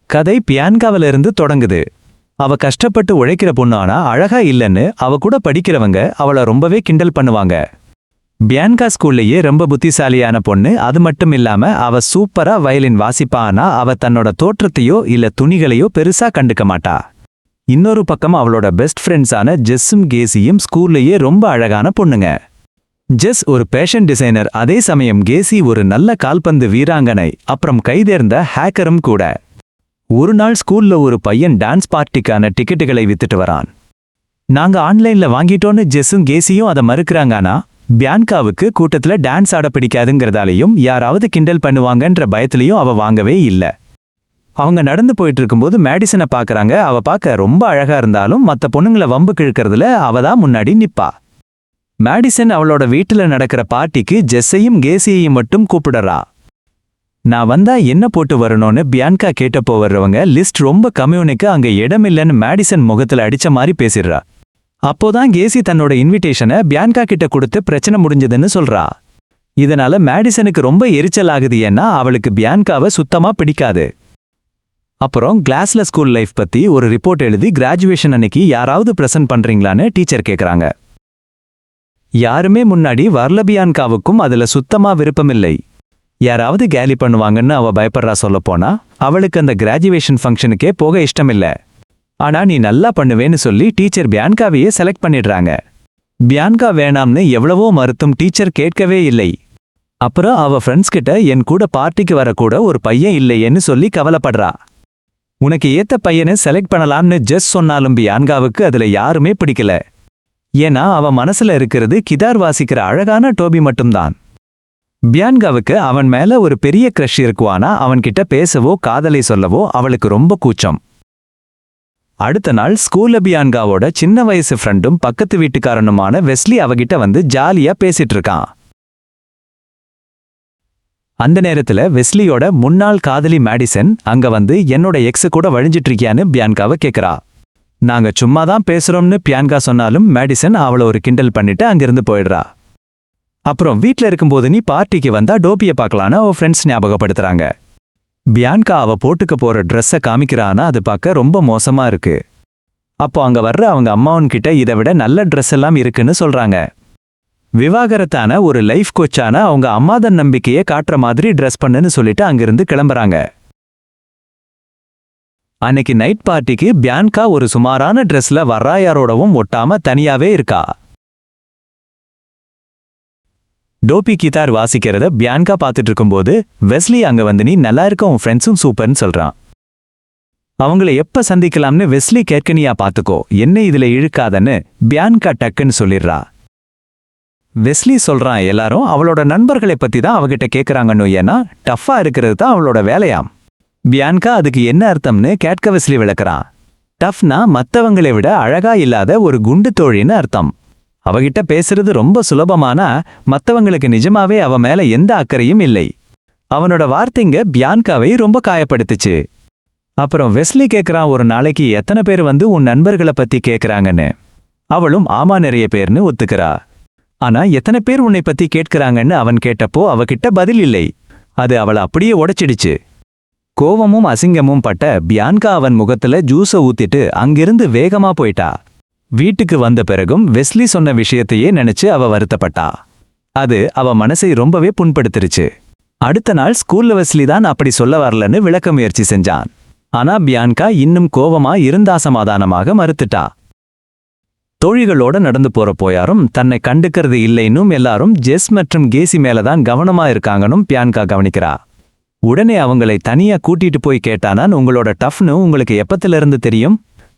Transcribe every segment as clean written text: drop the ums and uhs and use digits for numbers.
கதை பியான்காவில இருந்து தொடங்குது. அவ கஷ்டப்பட்டு உழைக்கிற பொண்ணு, ஆனா அழகா இல்லைன்னு அவ கூட படிக்கிறவங்க அவளை ரொம்பவே கிண்டல் பண்ணுவாங்க. பியான்கா ஸ்கூல்லையே ரொம்ப புத்திசாலியான பொண்ணு. அது மட்டும் இல்லாம அவ சூப்பரா வயலின் வாசிப்பா. ஆனா அவ தன்னோட தோற்றத்தையோ இல்ல துணிகளையோ பெருசா கண்டுக்க மாட்டா. இன்னொரு பக்கம் அவளோட பெஸ்ட் ஃப்ரெண்ட்ஸான ஜெஸ்ஸும் கேசியும் ஸ்கூல்லையே ரொம்ப அழகான பொண்ணுங்க. ஜெஸ் ஒரு பேஷன் டிசைனர், அதே சமயம் கேசி ஒரு நல்ல கால்பந்து வீராங்கனை, அப்புறம் கைதேர்ந்த ஹேக்கரும் கூட. ஒரு நாள் ஸ்கூல்ல ஒரு பையன் டான்ஸ் பார்ட்டிக்கான டிக்கெட்டுகளை வித்துட்டு வரான். நாங்க ஆன்லைன்ல வாங்கிட்டோன்னு ஜெஸ்ஸும் கேசியும் அதை மறுக்கிறாங்க. ஆனா பியான்காவுக்கு கூட்டத்துல டான்ஸ் ஆட பிடிக்காதுங்கிறதாலையும் யாராவது கிண்டல் பண்ணுவாங்கன்ற பயத்திலையும் அவ வாங்கவே இல்ல. அவங்க நடந்து போயிட்டு இருக்கும்போது மேடிசனை பாக்குறாங்க. அவ பார்க்க ரொம்ப அழகா இருந்தாலும் மத்த பொண்ணுங்களை வம்பு கிழக்கிறதுல அவ தான் முன்னாடி நிப்பா. மேடிசன் அவளோட வீட்டுல நடக்கிற பார்ட்டிக்கு ஜெஸ்ஸையும் கேசியையும் மட்டும் கூப்பிடுறா. நான் வந்தா என்ன போட்டு வரணும்னு பியான்கா கேட்டப்போ வர்றவங்க லிஸ்ட் ரொம்ப கம்யூனிக்கு அங்க இடமில்லைன்னு மேடிசன் முகத்துல அடிச்ச மாதிரி பேசிடுறா. அப்போதான் கேசி தன்னோட இன்விடேஷனை பியான்கா கிட்ட கொடுத்து பிரச்சனை முடிஞ்சதுன்னு சொல்றா. இதனால மேடிசனுக்கு ரொம்ப எரிச்சல் ஆகுது, ஏன்னா அவளுக்கு பியான்காவை சுத்தமா பிடிக்காது. அப்புறம் கிளாஸ்ல ஸ்கூல் லைஃப் பத்தி ஒரு ரிப்போர்ட் எழுதி கிராஜுவேஷன் அன்னைக்கு யாராவது பிரசன்ட் பண்றீங்களான்னு டீச்சர் கேக்குறாங்க. யாருமே முன்னாடி வரல. பியான்காவுக்கும் அதுல சுத்தமா விருப்பமில்லை. யாராவது கேலி பண்ணுவாங்கன்னு அவ பயப்படுறா. சொல்லப்போனா அவளுக்கு அந்த கிராஜுவேஷன் ஃபங்க்ஷனுக்கே போக இஷ்டமில்ல. ஆனா நீ நல்லா பண்ணுவேன்னு சொல்லி டீச்சர் பியான்காவையே செலக்ட் பண்ணிடுறாங்க. பியான்கா வேணாம்னு எவ்வளவோ மறுத்தும் டீச்சர் கேட்கவே இல்லை. அப்புறம் அவ ஃப்ரெண்ட்ஸ் கிட்ட என் கூட பார்ட்டிக்கு வரக்கூட ஒரு பையன் இல்லையேன்னு சொல்லி கவலைப்படுறா. உனக்கு ஏத்த பையனை செலக்ட் பண்ணலாம்னு ஜெஸ் சொன்னாலும் பியான்காவுக்கு அதுல யாருமே பிடிக்கல. ஏன்னா அவ மனசுல இருக்கிறது கிதார் வாசிக்கிற அழகான டோபி மட்டும்தான். பியான்காவுக்கு அவன் மேல ஒரு பெரிய கிரஷ் இருக்குவானா அவன்கிட்ட பேசவோ காதலை சொல்லவோ அவளுக்கு ரொம்ப கூச்சம். அடுத்த நாள் ஸ்கூல்ல பியான்காவோட சின்ன வயசு ஃப்ரெண்டும் பக்கத்து வீட்டுக்காரனுமான வெஸ்லி அவகிட்ட வந்து ஜாலியா பேசிட்டு இருக்கான். அந்த நேரத்துல வெஸ்லியோட முன்னாள் காதலி மேடிசன் அங்க வந்து என்னோட எக்ஸு கூட வழிஞ்சிட்டு இருக்கியான்னு பியான்காவை கேக்குறா. நாங்க சும்மாதான் பேசுறோம்னு பியான்கா சொன்னாலும் மேடிசன் அவளை ஒரு கிண்டல் பண்ணிட்டு அங்கிருந்து போயிடுறா. அப்புறம் வீட்ல இருக்கும்போது நீ பார்ட்டிக்கு வந்தா டோபியை பார்க்கலான்னு அவ ஃப்ரெண்ட்ஸ் ஞாபகப்படுத்துறாங்க. பியான்கா அவ போட்டுக்க போற ட்ரெஸ்ஸை காமிக்கிறானா அது பார்க்க ரொம்ப மோசமா இருக்கு. அப்போ அங்க வர்ற அவங்க அம்மாவன்கிட்ட இதை விட நல்ல ட்ரெஸ் எல்லாம் இருக்குன்னு சொல்றாங்க. விவாகரத்தான ஒரு லைஃப் கோச்சான அவங்க அம்மாதன் நம்பிக்கையை காட்டுற மாதிரி ட்ரெஸ் பண்ணுன்னு சொல்லிட்டு அங்கிருந்து கிளம்புறாங்க. அன்னைக்கு நைட் பார்ட்டிக்கு பியான்கா ஒரு சுமாரான ட்ரெஸ்ல வர்றா. யாரோடவும் ஒட்டாம தனியாவே இருக்கா. டோபி கிதார் வாசிக்கிறத பியான்கா பார்த்துட்டு இருக்கும்போது வெஸ்லி அங்க வந்து நீ நல்லா இருக்க, உன் ஃப்ரெண்ட்ஸும் சூப்பர்னு சொல்றான். அவங்கள எப்ப சந்திக்கலாம்னு வெஸ்லி கேட்கனியா பாத்துக்கோ, என்ன இதுல இழுக்காதன்னு பியான்கா டக்குன்னு சொல்லிடுறா. வெஸ்லி சொல்றான் எல்லாரும் அவளோட நண்பர்களை பத்தி தான் அவகிட்ட கேட்கறாங்கன்னு, ஏன்னா டஃப்பா இருக்கிறது தான் அவளோட வேலையாம். பியான்கா அதுக்கு என்ன அர்த்தம்னு கேட்க வெஸ்லி விளக்குறான். டஃப்னா மத்தவங்களை விட அழகா இல்லாத ஒரு குண்டு தோழின்னு அர்த்தம். அவகிட்ட பேசுறது ரொம்ப சுலபமானா மத்தவங்களுக்கு நிஜமாவே அவ மேல எந்த அக்கறையும் இல்லை. அவனோட வார்த்தைங்க பியான்காவை ரொம்ப காயப்படுத்துச்சு. அப்புறம் வெஸ்லி கேக்குறான், ஒரு நாளைக்கு எத்தனை பேர் வந்து உன் நண்பர்களை பத்தி கேக்குறாங்கன்னு. அவளும் ஆமா நிறைய பேர்னு ஒத்துக்கிறா. ஆனா எத்தனை பேர் உன்னை பத்தி கேட்கிறாங்கன்னு அவன் கேட்டப்போ அவகிட்ட பதில் இல்லை. அது அவளை அப்படியே உடைச்சிடுச்சு. கோவமும் அசிங்கமும் பட்ட பியான்கா அவன் முகத்துல ஜூஸை ஊத்திட்டு அங்கிருந்து வேகமா போயிட்டா. வீட்டுக்கு வந்த பிறகும் வெஸ்லி சொன்ன விஷயத்தையே நினைச்சு அவ வருத்தப்பட்டா. அது அவ மனசை ரொம்பவே புண்படுத்திருச்சு. அடுத்த நாள் ஸ்கூல்ல வெஸ்லி தான் அப்படி சொல்ல வரலன்னு விளக்க முயற்சி செஞ்சான். ஆனா பியான்கா இன்னும் கோவமா இருந்தா சமாதானமாக மறுத்துட்டா. தோழிகளோட நடந்து போறப்போ யாரும் தன்னை கண்டுக்கிறது இல்லைன்னும் எல்லாரும் ஜெஸ் மற்றும் கேசி மேலதான் கவனமா இருக்காங்கன்னும் பியான்கா கவனிக்கிறா. உடனே அவங்களை தனியா கூட்டிட்டு போய் கேட்டானான், உங்களோட டஃப்னு உங்களுக்கு எப்பத்துல இருந்து தெரியும்?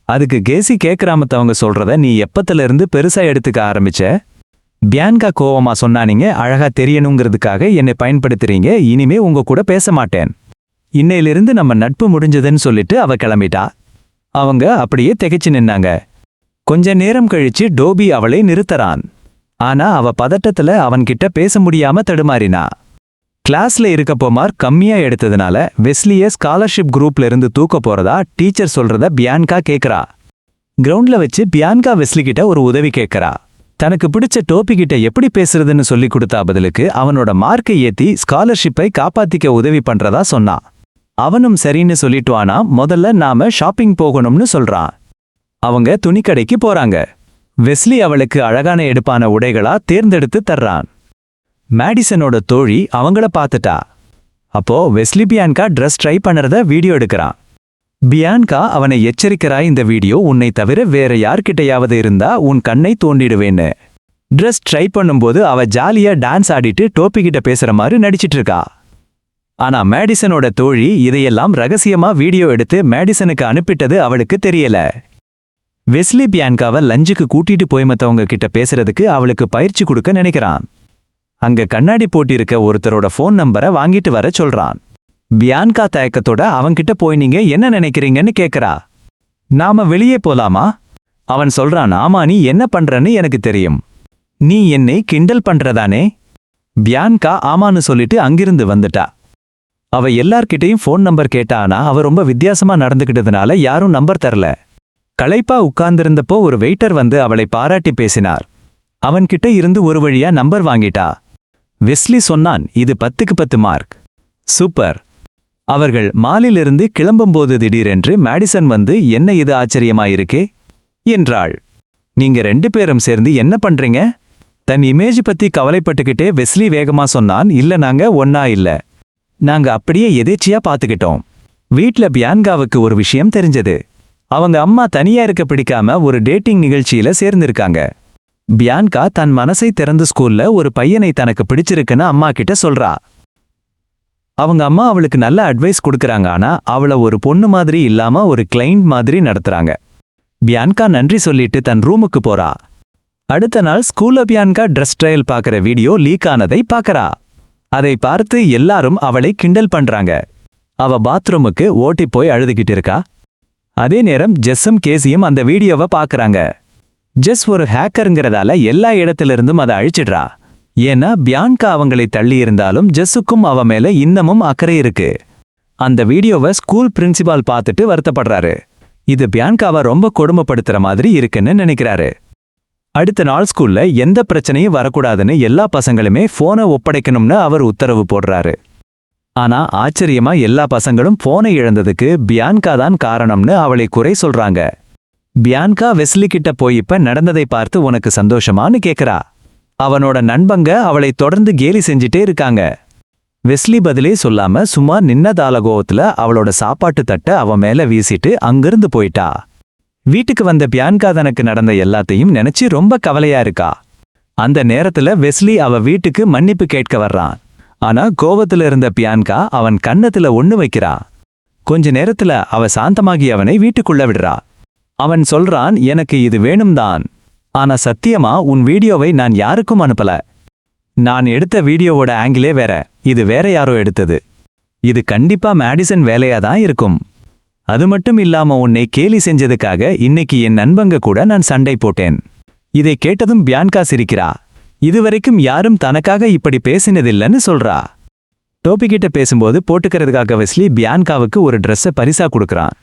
அதுக்கு கேசி கேட்கறாமத்தவங்க சொல்றத நீ எப்பத்துல இருந்து பெருசா எடுத்துக்க ஆரம்பிச்ச? பியான்கா கோவமா சொன்னானீங்க, அழகா தெரியணுங்கிறதுக்காக என்னை பயன்படுத்துறீங்க, இனிமே உங்க கூட பேச மாட்டேன். இன்னையிலிருந்து நம்ம நட்பு முடிஞ்சதுன்னு சொல்லிட்டு அவ கிளம்பிட்டா. அவங்க அப்படியே திகைச்சு நின்னாங்க. கொஞ்ச நேரம் கழிச்சு டோபி அவளை நிறுத்தறான். ஆனா அவ பதட்டத்துல அவன்கிட்ட பேச முடியாம தடுமாறினா. கிளாஸ்ல இருக்கப்போ மார்க் கம்மியா எடுத்ததுனால வெஸ்லிய ஸ்காலர்ஷிப் குரூப்ல இருந்து தூக்க போறதா டீச்சர் சொல்றத பியான்கா கேக்குறா. கிரவுண்ட்ல வச்சு பியான்கா வெஸ்லி கிட்ட ஒரு உதவி கேட்கறா. தனக்கு பிடிச்ச டோபி கிட்ட எப்படி பேசுறதுன்னு சொல்லி கொடுத்தா பதிலுக்கு அவனோட மார்க்கை ஏத்தி ஸ்காலர்ஷிப்பை காப்பாத்திக்க உதவி பண்றதா சொன்னா. அவனும் சரின்னு சொல்லிட்டுவானா முதல்ல நாம ஷாப்பிங் போகணும்னு சொல்றான். அவங்க துணிக்கடைக்கு போறாங்க. வெஸ்லி அவளுக்கு அழகான எடுப்பான உடைகளா தேர்ந்தெடுத்து தர்றான். மேடிசனோட தோழி அவங்கள பார்த்துட்டா. அப்போ வெஸ்லி பியான்கா ட்ரெஸ் ட்ரை பண்ணறத வீடியோ எடுக்கிறான். பியான்கா அவனை எச்சரிக்கிறாய், இந்த வீடியோ உன்னை தவிர வேற யார்கிட்டயாவது இருந்தா உன் கண்ணை தோண்டிடுவேன்னு. ட்ரெஸ் ட்ரை பண்ணும்போது அவ ஜாலியா டான்ஸ் ஆடிட்டு டோப்பிக்கிட்ட பேசுற மாதிரி நடிச்சிட்டு இருக்கா. ஆனா மேடிசனோட தோழி இதையெல்லாம் ரகசியமா வீடியோ எடுத்து மேடிசனுக்கு அனுப்பிட்டது அவளுக்கு தெரியல. வெஸ்லி பியான்காவை லஞ்சுக்கு கூட்டிட்டு போய் மத்தவங்க கிட்ட பேசுறதுக்கு அவளுக்கு பயிற்சி கொடுக்க நினைக்கிறான். அங்க கண்ணாடி போட்டிருக்க ஒருத்தரோட ஃபோன் நம்பரை வாங்கிட்டு வர சொல்றான். பியான்கா தயக்கத்தோட அவன்கிட்ட போய் நீங்க என்ன நினைக்கிறீங்கன்னு கேக்குறா. நாம வெளியே போலாமா? அவன் சொல்றான், ஆமா, நீ என்ன பண்றன்னு எனக்கு தெரியும். நீ என்னை கிண்டல் பண்றதானே? பியான்கா ஆமான்னு சொல்லிட்டு அங்கிருந்து வந்துட்டா. அவ எல்லார்கிட்டையும் ஃபோன் நம்பர் கேட்டானா அவ ரொம்ப வித்தியாசமா நடந்துகிட்டதுனால யாரும் நம்பர் தரல. களைப்பா உட்கார்ந்திருந்தப்போ ஒரு வெயிட்டர் வந்து அவளை பாராட்டி பேசினார். அவன்கிட்ட இருந்து ஒரு வழியா நம்பர் வாங்கிட்டா. வெஸ்லி சொன்னான், இது 10க்கு 10 மார்க். சூப்பர். அவர்கள் மாலிலிருந்து கிளம்பும்போது திடீரென்று மேடிசன் வந்து என்ன இது ஆச்சரியமாயிருக்கே என்றாள். நீங்க 2 பேரும் சேர்ந்து என்ன பண்றீங்க? தன் இமேஜ் பத்தி கவலைப்பட்டுக்கிட்டே வெஸ்லி வேகமா சொன்னான், இல்ல நாங்க ஒன்னா இல்ல. நாங்க அப்படியே எதேச்சியா பாத்துக்கிட்டோம். வீட்ல பியான்காவுக்கு ஒரு விஷயம் தெரிஞ்சது. அவங்க அம்மா தனியா இருக்க பிடிக்காம ஒரு டேட்டிங் நிகழ்ச்சியில சேர்ந்திருக்காங்க. பியான்கா தன் மனசை திறந்து ஸ்கூல்ல ஒரு பையனை தனக்கு பிடிச்சிருக்குன்னு அம்மா கிட்ட சொல்றா. அவங்க அம்மா அவளுக்கு நல்ல அட்வைஸ் கொடுக்கறாங்க. ஆனா அவளை ஒரு பொண்ணு மாதிரி இல்லாம ஒரு கிளைண்ட் மாதிரி நடத்துறாங்க. பியான்கா நன்றி சொல்லிட்டு தன் ரூமுக்கு போறா. அடுத்த நாள் ஸ்கூல்ல பியான்கா ட்ரெஸ் ட்ரையல் பார்க்கற வீடியோ லீக் ஆனதை பார்க்கறா. அதை பார்த்து எல்லாரும் அவளை கிண்டல் பண்றாங்க. அவ பாத்ரூமுக்கு ஓட்டி போய் அழுதுகிட்டு இருக்கா. அதே நேரம் ஜெஸ்ஸும் கேசியும் அந்த வீடியோவை பார்க்கறாங்க. ஜெஸ் ஒரு ஹேக்கருங்கிறதால எல்லா இடத்திலிருந்தும் அதை அழிச்சிடுறா. ஏன்னா பியான்கா அவங்களை தள்ளி இருந்தாலும் ஜெஸ்ஸுக்கும் அவ மேல இன்னமும் அக்கறை இருக்கு. அந்த வீடியோவை ஸ்கூல் பிரின்சிபால் பார்த்துட்டு வருத்தப்படுறாரு. இது பியான்காவை ரொம்ப கொடுமைப்படுத்துற மாதிரி இருக்குன்னு நினைக்கிறாரு. அடுத்த நாள் ஸ்கூல்ல எந்த பிரச்சனையும் வரக்கூடாதுன்னு எல்லா பசங்களுமே போனை ஒப்படைக்கணும்னு அவர் உத்தரவு போடுறாரு. ஆனா ஆச்சரியமா எல்லா பசங்களும் போனை இழந்ததுக்கு பியான்கா தான் காரணம்னு அவளை குறை சொல்றாங்க. பியான்கா வெஸ்லி கிட்ட போய் இப்ப நடந்ததை பார்த்து உனக்கு சந்தோஷமான்னு கேக்குறா. அவனோட நண்பங்க அவளை தொடர்ந்து கேலி செஞ்சிட்டே இருக்காங்க. வெஸ்லி பதிலே சொல்லாம சும்மா நின்னதால கோவத்துல அவளோட சாப்பாட்டு தட்டை அவ மேல வீசிட்டு அங்கிருந்து போயிட்டா. வீட்டுக்கு வந்த பியான்கா தனக்கு நடந்த எல்லாத்தையும் நினைச்சு ரொம்ப கவலையா இருக்கா. அந்த நேரத்துல வெஸ்லி அவ வீட்டுக்கு மன்னிப்பு கேட்க வர்றான். ஆனா கோவத்துல இருந்த பியான்கா அவன் கன்னத்துல ஒண்ணு வைக்கிறா. கொஞ்ச நேரத்துல அவ சாந்தமாகி அவனை வீட்டுக்குள்ள விடுறா. அவன் சொல்றான், எனக்கு இது வேணும்தான். ஆனா சத்தியமா உன் வீடியோவை நான் யாருக்கும் அனுப்பல. நான் எடுத்த வீடியோவோட ஆங்கிலே வேற. இது வேற யாரோ எடுத்தது. இது கண்டிப்பா மேடிசன் வேலையாதான் இருக்கும். அது மட்டும் இல்லாம உன்னை கேலி செஞ்சதுக்காக இன்னைக்கு என் நண்பங்க கூட நான் சண்டை போட்டேன். இதை கேட்டதும் பியான்கா சிரிக்கிறா. இதுவரைக்கும் யாரும் தனக்காக இப்படி பேசினதில்லைன்னு சொல்றா. டோப்பிக்கிட்ட பேசும்போது போட்டுக்கிறதுக்காக வெஸ்லி பியான்காவுக்கு ஒரு ட்ரெஸ்ஸை பரிசா கொடுக்கறான்.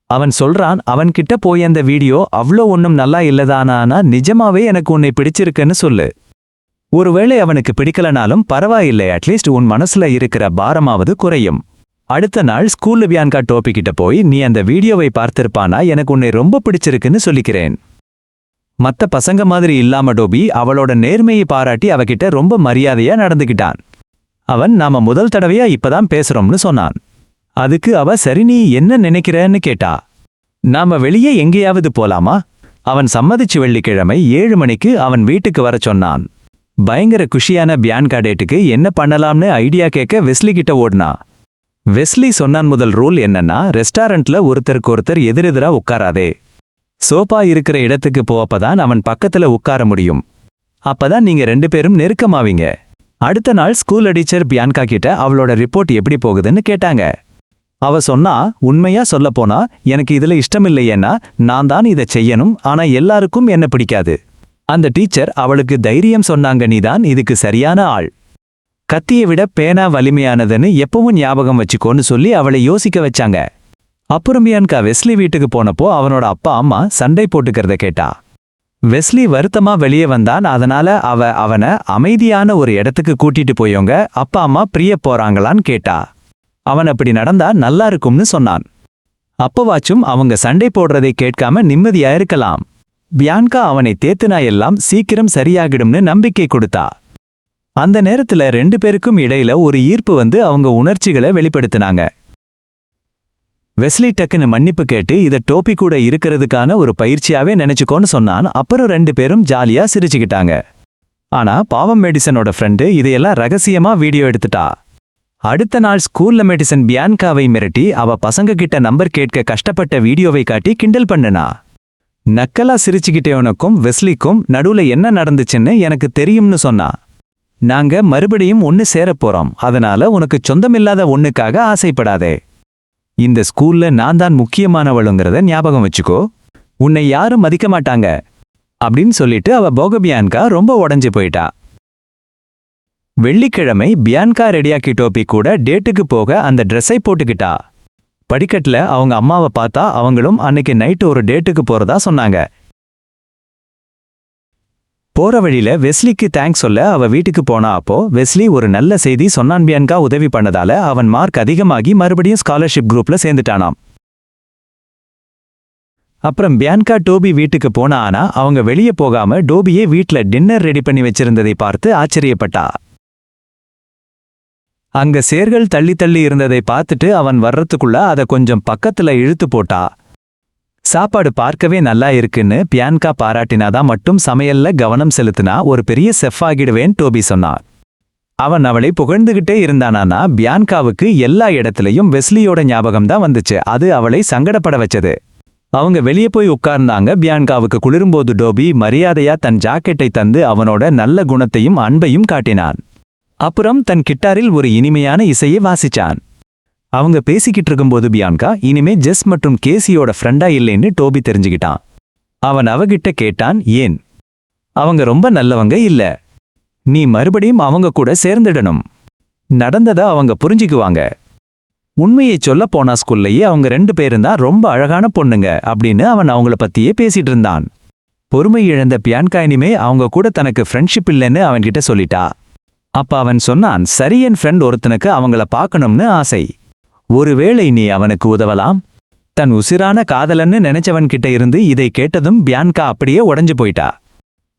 அவன் சொல்றான், அவன்கிட்ட போய் அந்த வீடியோ அவ்வளோ ஒன்னும் நல்லா இல்லதானா, நிஜமாவே எனக்கு உன்னை பிடிச்சிருக்குன்னு சொல்லு. ஒருவேளை அவனுக்கு பிடிக்கலனாலும் பரவாயில்லை, அட்லீஸ்ட் உன் மனசுல இருக்கிற பாரமாவது குறையும். அடுத்த நாள் ஸ்கூல்ல பியான்கா டோப்பிக்கிட்ட போய், நீ அந்த வீடியோவை பார்த்திருப்பானா, எனக்கு உன்னை ரொம்ப பிடிச்சிருக்குன்னு சொல்லிக்கிறேன். மத்த பசங்க மாதிரி இல்லாம டோபி அவளோட நேர்மையை பாராட்டி அவகிட்ட ரொம்ப மரியாதையா நடந்துகிட்டான். அவன் நாம முதல் தடவையா இப்பதான் பேசுறோம்னு சொன்னான். அதுக்கு அவ சரி, நீ என்ன நினைக்கிறன்னு கேட்டா. நாம வெளியே எங்கேயாவது போலாமா? அவன் சம்மதிச்சு வெள்ளிக்கிழமை 7 மணிக்கு அவன் வீட்டுக்கு வர சொன்னான். பயங்கர குஷியான பியான்கா டேட்டுக்கு என்ன பண்ணலாம்னு ஐடியா கேட்க வெஸ்லி கிட்ட ஓடுனா. வெஸ்லி சொன்னான், முதல் ரூல் என்னன்னா, ரெஸ்டாரண்ட்ல ஒருத்தருக்கு ஒருத்தர் எதிரெதிரா உட்காராதே. சோபா இருக்கிற இடத்துக்கு போப்பதான் அவன் பக்கத்துல உட்கார முடியும். அப்பதான் நீங்க 2 பேரும் நெருக்கமாவீங்க. அடுத்த நாள் ஸ்கூல் டீச்சர் பியான்கா கிட்ட அவளோட ரிப்போர்ட் எப்படி போகுதுன்னு கேட்டாங்க. அவ சொன்னா, உண்மையா சொல்லப்போனா எனக்கு இதுல இஷ்டமில்லையேன்னா நான் தான் இதை செய்யணும், ஆனா எல்லாருக்கும் என்ன பிடிக்காது. அந்த டீச்சர் அவளுக்கு தைரியம் சொன்னாங்க, நீதான் இதுக்கு சரியான ஆள். கத்தியை விட பேனா வலிமையானதுன்னு எப்பவும் ஞாபகம் வச்சுக்கோன்னு சொல்லி அவளை யோசிக்க வச்சாங்க. அப்புறம் பியான்கா வெஸ்லி வீட்டுக்கு போனப்போ அவனோட அப்பா அம்மா சண்டை போட்டுக்கிறத கேட்டா. வெஸ்லி வருத்தமா வெளியே வந்தான். அதனால அவனை அமைதியான ஒரு இடத்துக்கு கூட்டிட்டு போயவங்க அப்பா அம்மா பிரிய போறாங்களான்னு கேட்டா. அவன் அப்படி நடந்தா நல்லா இருக்கும்னு சொன்னான். அப்பவாச்சும் அவங்க சண்டை போடுறதை கேட்காம நிம்மதியா இருக்கலாம். பியான்கா அவனை தேத்துனா எல்லாம் சீக்கிரம் சரியாகிடும்னு நம்பிக்கை கொடுத்தா. அந்த நேரத்துல 2 பேருக்கும் இடையில ஒரு ஈர்ப்பு வந்து அவங்க உணர்ச்சிகளை வெளிப்படுத்தினாங்க. வெஸ்லி டக்குன்னு மன்னிப்பு கேட்டு இத டோபி கூட இருக்கிறதுக்கான ஒரு பயிற்சியாவே நினைச்சுக்கோன்னு சொன்னான். அப்புறம் 2 பேரும் ஜாலியா சிரிச்சுக்கிட்டாங்க. ஆனா பாவம் மெடிசனோட ஃப்ரெண்டு இதையெல்லாம் ரகசியமா வீடியோ எடுத்துட்டா. அடுத்த நாள் ஸ்கூல்ல மெடிசன் பியான்காவை மிரட்டி அவ பசங்க கிட்ட நம்பர் கேட்க கஷ்டப்பட்ட வீடியோவை காட்டி கிண்டல் பண்ணுனா. நக்கலா சிரிச்சுக்கிட்டேவனுக்கும் வெஸ்லிக்கும் நடுவுல என்ன நடந்துச்சுன்னு எனக்கு தெரியும்னு சொன்னா. நாங்க மறுபடியும் ஒன்னு சேரப்போறோம், அதனால உனக்கு சொந்தமில்லாத ஒண்ணுக்காக ஆசைப்படாதே. இந்த ஸ்கூல்ல நான் தான் முக்கியமானவளுங்கிறத ஞாபகம் வச்சுக்கோ. உன்னை யாரும் மதிக்க மாட்டாங்க அப்படின்னு சொல்லிட்டு அவ பியான்கா ரொம்ப உடைஞ்சு போயிட்டா. வெள்ளிக்கிழமை பியான்கா ரெடியாக்கி டோபி கூட டேட்டுக்கு போக அந்த ட்ரெஸ்ஸை போட்டுக்கிட்டா. படிக்கட்டுல அவங்க அம்மாவை பார்த்தா அவங்களும் அன்னைக்கு நைட்டு ஒரு டேட்டுக்கு போறதா சொன்னாங்க. போற வழியில வெஸ்லிக்கு தேங்க்ஸ் சொல்ல அவ வீட்டுக்கு போனா. அப்போ வெஸ்லி ஒரு நல்ல செய்தி சொன்னான். பியான்கா உதவி பண்ணதால அவன் மார்க் அதிகமாகி மறுபடியும் ஸ்காலர்ஷிப் குரூப்ல சேர்ந்துட்டானாம். அப்புறம் பியான்கா டோபி வீட்டுக்கு போனா. ஆனா அவங்க வெளியே போகாம டோபியே வீட்ல டின்னர் ரெடி பண்ணி வச்சிருந்ததை பார்த்து ஆச்சரியப்பட்டா. அங்க சேர்கள் தள்ளி தள்ளி இருந்ததை பார்த்துட்டு அவன் வர்றதுக்குள்ள அதை கொஞ்சம் பக்கத்துல இழுத்து போட்டா. சாப்பாடு பார்க்கவே நல்லா இருக்குன்னு பியான்கா பாராட்டினாதான் மட்டும் சமையல்ல கவனம் செலுத்தினா ஒரு பெரிய செஃப் ஆகிடுவேன் டோபி சொன்னான். அவன் அவளை புகழ்ந்துகிட்டே இருந்தானா. பியான்காவுக்கு எல்லா இடத்துலயும் வெஸ்லியோட ஞாபகம்தான் வந்துச்சு. அது அவளை சங்கடப்பட வச்சது. அவங்க வெளியே போய் உட்கார்ந்தாங்க. பியான்காவுக்கு குளிரும்போது டோபி மரியாதையா தன் ஜாக்கெட்டை தந்து அவனோட நல்ல குணத்தையும் அன்பையும் காட்டினான். அப்புறம் தன் கிட்டாரில் ஒரு இனிமையான இசையை வாசிச்சான். அவங்க பேசிக்கிட்டு இருக்கும்போது பியான்கா இனிமே ஜெஸ் மற்றும் கேசியோட ஃப்ரெண்டா இல்லைன்னு டோபி தெரிஞ்சுக்கிட்டான். அவன் அவகிட்ட கேட்டான், ஏன்? அவங்க ரொம்ப நல்லவங்க இல்ல, நீ மறுபடியும் அவங்க கூட சேர்ந்துடணும். நடந்ததை அவங்க புரிஞ்சுக்குவாங்க. உண்மையை சொல்ல போனா ஸ்கூல்லையே அவங்க 2 பேரும் தான் ரொம்ப அழகான பொண்ணுங்க அப்படின்னு அவன் அவங்கள பத்தியே பேசிட்டு இருந்தான். பொறுமை இழந்த பியான்கா இனிமே அவங்க கூட தனக்கு ஃப்ரெண்ட்ஷிப் இல்லைன்னு அவன்கிட்ட சொல்லிட்டா. அப்ப அவன் சொன்னான், சரி, என் ஃப்ரெண்ட் ஒருத்தனுக்கு அவங்கள பார்க்கணும்னு ஆசை. ஒருவேளை நீ அவனுக்கு உதவலாம். தன் உசிரான காதலன்னு நினைச்சவன்கிட்ட இருந்து இதை கேட்டதும் பியான்கா அப்படியே உடைஞ்சு போயிட்டா.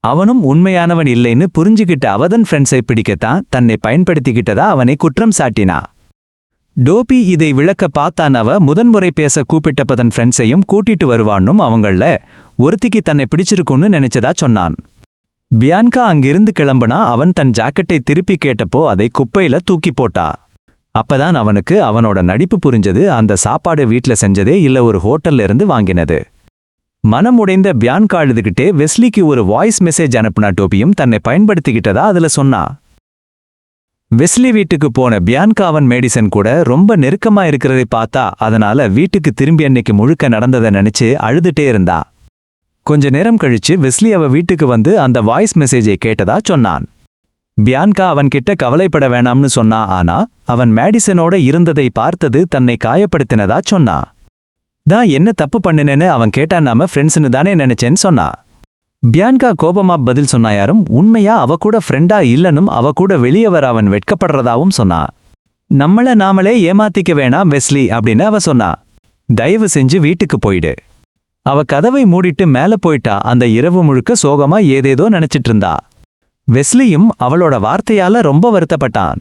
அவனும் உண்மையானவன் இல்லைன்னு புரிஞ்சுகிட்ட அவதன் ஃப்ரெண்ட்ஸை பிடிக்கத்தான் தன்னை பயன்படுத்திக்கிட்டதா அவனை குற்றம் சாட்டினா. டோபி இதை விளக்க பார்த்தான். அவ முதன்முறை பேச கூப்பிட்டப்பதன் ஃப்ரெண்ட்ஸையும் கூட்டிட்டு வருவான்னும் அவங்கள ஒருத்திக்கு தன்னை பிடிச்சிருக்குன்னு நினைச்சதா சொன்னான். பியான்கா அங்கிருந்து கிளம்புனா. அவன் தன் ஜாக்கெட்டை திருப்பி கேட்டப்போ அதை குப்பையில தூக்கி போட்டா. அப்பதான் அவனுக்கு அவனோட நடிப்பு புரிஞ்சது. அந்த சாப்பாடு வீட்ல செஞ்சதே இல்ல, ஒரு ஹோட்டல்ல இருந்து வாங்கினது. மனம் உடைந்த பியான்கா அழுதுகிட்டே வெஸ்லிக்கு ஒரு வாய்ஸ் மெசேஜ் அனுப்புனா. டோபியும் தன்னை பயன்படுத்திக்கிட்டதா அதுல சொன்னா. வெஸ்லி வீட்டுக்கு போன பியான்கா அவன் மெடிசன் கூட ரொம்ப நெருக்கமா இருக்கிறதை பார்த்தா. அதனால வீட்டுக்கு திரும்பி அன்னைக்கு முழுக்க நடந்ததை நினைச்சு அழுதுட்டே இருந்தா. கொஞ்ச நேரம் கழிச்சு வெஸ்லி அவ வீட்டுக்கு வந்து அந்த வாய்ஸ் மெசேஜை கேட்டதா சொன்னான். பியான்கா அவன்கிட்ட கவலைப்பட வேணாம்னு சொன்னா. ஆனா அவன் மேடிசனோட இருந்ததை பார்த்தது தன்னை காயப்படுத்தினதா சொன்னா. தான் என்ன தப்பு பண்ணினேன்னு அவன் கேட்டான். நாம ஃப்ரெண்ட்ஸ்னு தானே நினைச்சேன்னு சொன்னா. பியான்கா கோபமா பதில் சொன்னா. யாரும் உண்மையா அவ கூட ஃப்ரெண்டா இல்லனும் அவ கூட வெளியே வர அவன் வெட்கப்படுறதாவும் சொன்னா. நம்மள நாமளே ஏமாத்திக்க வேணாம் வெஸ்லி அப்படின்னு அவ சொன்னா. தயவு செஞ்சு வீட்டுக்கு போயிடு. அவ கதவை மூடிட்டு மேல போயிட்டா. அந்த இரவு முழுக்க சோகமா ஏதேதோ நினைச்சிட்டு இருந்தா. வெஸ்லியும் அவளோட வார்த்தையால ரொம்ப வருத்தப்பட்டான்.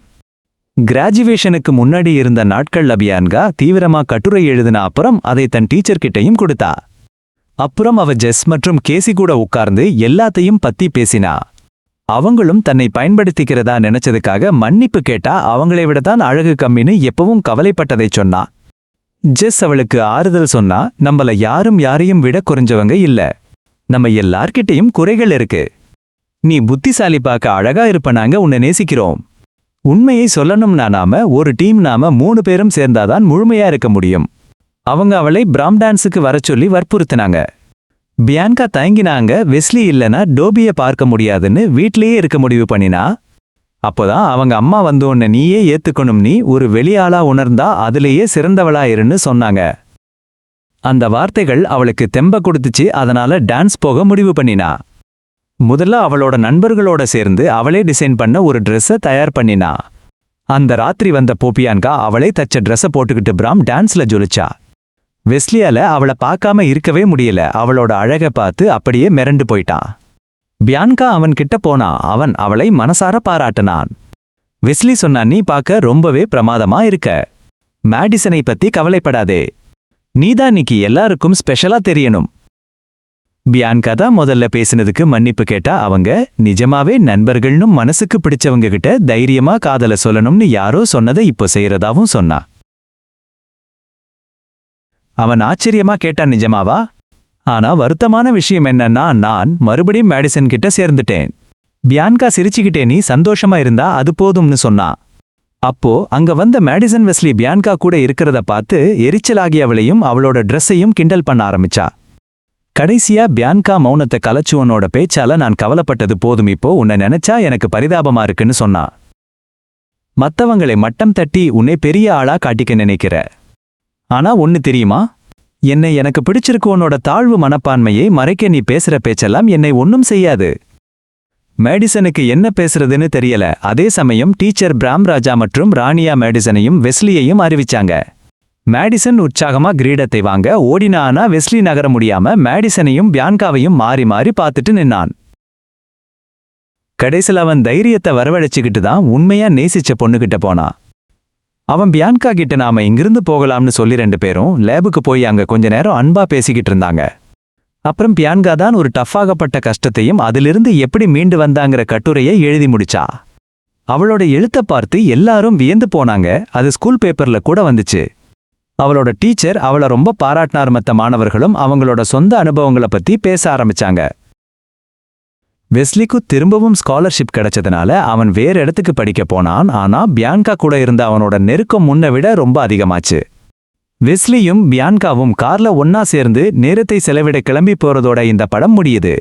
கிராஜுவேஷனுக்கு முன்னாடி இருந்த நாட்கள்ல பியான்கா தீவிரமா கட்டுரை எழுதின. அப்புறம் அதை தன் டீச்சர்கிட்டையும் கொடுத்தா. அப்புறம் அவ ஜெஸ் மற்றும் கேசி கூட உட்கார்ந்து எல்லாத்தையும் பத்தி பேசினா. அவங்களும் தன்னை பயன்படுத்திக்கிறதா நினைச்சதுக்காக மன்னிப்பு கேட்டா. அவங்களை விடத்தான் அழகு கம்மின்னு எப்பவும் கவலைப்பட்டதை சொன்னா. ஜெஸ் அவளுக்கு ஆறுதல் சொன்னா, நம்மள யாரும் யாரையும் விட குறைஞ்சவங்க இல்ல, நம்ம எல்லார்கிட்டையும் குறைகள் இருக்கு. நீ புத்திசாலி பார்க்க அழகா இருப்ப, நாங்க உன்னை நேசிக்கிறோம். உண்மையை சொல்லணும்னா நாம ஒரு டீம், நாம 3 பேரும் சேர்ந்தாதான் முழுமையா இருக்க முடியும். அவங்க அவளை பிராம் டான்ஸுக்கு வரச் சொல்லி வற்புறுத்தினாங்க. பியான்கா தயங்கினாங்க. வெஸ்லி இல்லனா டோபிய பார்க்க முடியாதுன்னு வீட்லயே இருக்க முடிவு பண்ணினா. அப்போதான் அவங்க அம்மா வந்து உன்னை நீயே ஏத்துக்கணும், நீ ஒரு வெளியாளா உணர்ந்தா அதுலேயே சிறந்தவளா இருன்னு சொன்னாங்க. அந்த வார்த்தைகள் அவளுக்கு தெம்ப கொடுத்துச்சு. அதனால டான்ஸ் போக முடிவு பண்ணினா. முதல்ல அவளோட நண்பர்களோட சேர்ந்து அவளே டிசைன் பண்ண ஒரு ட்ரெஸ்ஸை தயார் பண்ணினா. அந்த ராத்திரி வந்த பியான்கா அவளே தச்ச ட்ரெஸ்ஸ போட்டுக்கிட்டு பிராம் டான்ஸ்ல ஜொலிச்சா. வெஸ்லியால அவளை பார்க்காம இருக்கவே முடியல. அவளோட அழக பார்த்து அப்படியே மிரண்டு போயிட்டான். பியான்கா அவன் கிட்ட போனா. அவன் அவளை மனசார பாராட்டினான். வெஸ்லி சொன்னா, நீ பார்க்க ரொம்பவே பிரமாதமா இருக்க. மேடிசனை பத்தி கவலைப்படாதே. நீதான் இன்னைக்கு எல்லாருக்கும் ஸ்பெஷலா தெரியணும். பியான்கா தான் முதல்ல பேசினதுக்கு மன்னிப்பு கேட்டா. அவங்க நிஜமாவே நண்பர்கள்னும் மனசுக்கு பிடிச்சவங்க கிட்ட தைரியமா காதல சொல்லணும்னு யாரோ சொன்னதை இப்போ செய்யறதாவும் சொன்னா. அவன் ஆச்சரியமா கேட்டான், நிஜமாவா? ஆனா வருத்தமான விஷயம் என்னன்னா, நான் மறுபடியும் மேடிசன் கிட்ட சேர்ந்துட்டேன். பியான்கா சிரிச்சுக்கிட்டே, நீ சந்தோஷமா இருந்தா அது போதும்னு சொன்னா. அப்போ அங்க வந்த மேடிசன் வெஸ்லி பியான்கா கூட இருக்கிறத பார்த்து எரிச்சலாகியவளையும் அவளோட ட்ரெஸ்ஸையும் கிண்டல் பண்ண ஆரம்பிச்சா. கடைசியா பியான்கா மௌனத்தை கலைச்சு, உன்னோட பேச்சால நான் கவலைப்பட்டது போதும், இப்போ உன்னை நினைச்சா எனக்கு பரிதாபமா இருக்குன்னு சொன்னா. மத்தவங்களை மட்டம் தட்டி உன்னை பெரிய ஆளா காட்டிக்க நினைக்கிற. ஆனா ஒன்னு தெரியுமா, என்னை எனக்கு பிடிச்சிருக்கு. உன்னோட தாழ்வு மனப்பான்மையை மறைக்க நீ பேசுற பேச்செல்லாம் என்னை ஒன்னும் செய்யாது. மேடிசனுக்கு என்ன பேசுறதுன்னு தெரியல. அதே சமயம் டீச்சர் பிராம் ராஜா மற்றும் ராணியா மேடிசனையும் வெஸ்லியையும் அறிவிச்சாங்க. மேடிசன் உற்சாகமா கிரீடத்தை வாங்க ஓடினா. ஆனா வெஸ்லி நகர முடியாம மேடிசனையும் பியான்காவையும் மாறி மாறி பார்த்துட்டு நின்னான். கடைசில அவன் தைரியத்தை வரவழைச்சுக்கிட்டு தான் உண்மையா நேசிச்ச பொண்ணுகிட்ட போனான். அவன் பியான்கா கிட்ட, நாம இங்கிருந்து போகலாம்னு சொல்லி 2 பேரும் லேபுக்கு போய் அங்க கொஞ்ச நேரம் அன்பா பேசிக்கிட்டு இருந்தாங்க. அப்புறம் பியான்கா தான் ஒரு டஃப்பாகப்பட்ட கஷ்டத்தையும் அதிலிருந்து எப்படி மீண்டு வந்தாங்கிற கட்டுரையை எழுதி முடிச்சா. அவளோட எழுத்த பார்த்து எல்லாரும் வியந்து போனாங்க. அது ஸ்கூல் பேப்பர்ல கூட வந்துச்சு. அவளோட டீச்சர் அவளை ரொம்ப பாராட்டினார். மற்ற மாணவர்களும் அவங்களோட சொந்த அனுபவங்களை பத்தி பேச ஆரம்பிச்சாங்க. வெஸ்லிக்கு திரும்பவும் ஸ்காலர்ஷிப் கிடைச்சதுனால அவன் வேற இடத்துக்கு படிக்க போனான். ஆனா பியான்கா கூட இருந்த அவனோட நெருக்கம் முன்ன விட ரொம்ப அதிகமாச்சு. வெஸ்லியும் பியான்காவும் கார்ல ஒன்னா சேர்ந்து நேரத்தை செலவிட கிளம்பி போறதோட இந்த படம் முடியுது.